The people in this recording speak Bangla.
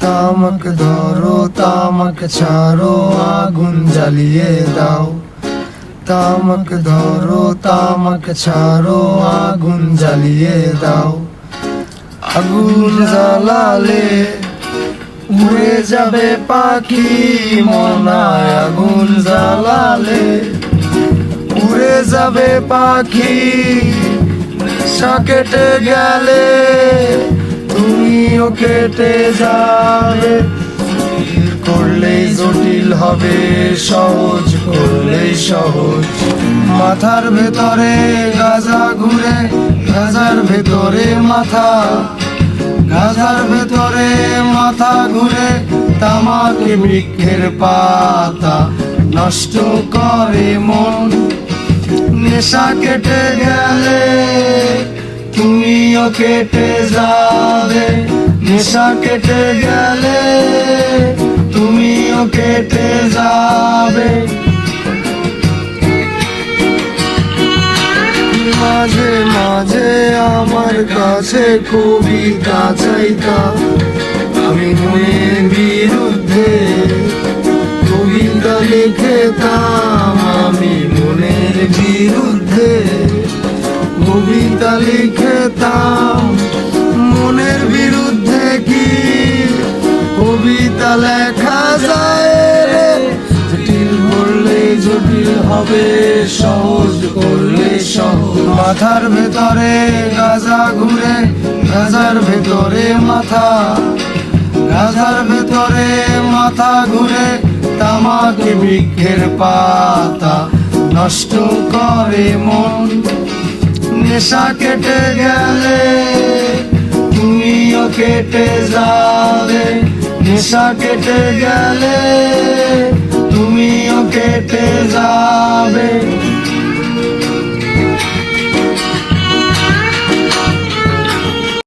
তামাক ধরো তামাক ছাড়ো আগুন জ্বালিয়ে দাও। তামাক ধরো তামাক ছাড়ো আগুন জ্বালিয়ে দাও। আগুন জ্বালালে উড়ে যাবে পাখি মনায়। আগুন জ্বালালে উড়ে যাবে পাখি। নেশা কেটে গেলে তুমিও কেটে যাবে। করলেই জটিল হবে, সহজ করলেই সহজ। মাথার ভেতরে গাজা ঘুরে, গাজার ভেতরে মাথা। গাজার ভেতরে মাথা ঘুরে, তামাক বৃক্ষের পাতা নষ্ট করে মন। নেশা কেটে গেলে তুমিও কেটে যাবে। নেশা কেটে গেলে তুমিও কেটে যাবে। মাঝে মাঝে আমার কাছে কবিতা চাইতা, আমি মনের বিরুদ্ধে কবিতা লিখতাম। আমি মনের বিরুদ্ধে কবিতা লিখতাম। মনের বিরুদ্ধে কি কবিতা লেখা যায় রে? জটিল করলে জটিল হবে, সহজ করলে সহজ। মাথার ভেতরে গাজা ঘুরে, গাজার ভেতরে মাথা। গাজার ভেতরে মাথা ঘুরে, তামাক বৃক্ষের পাতা নষ্ট করে মন। নেশা কেটে গেলে তুমিও কেটে যাবে। নেশা কেটে গেলে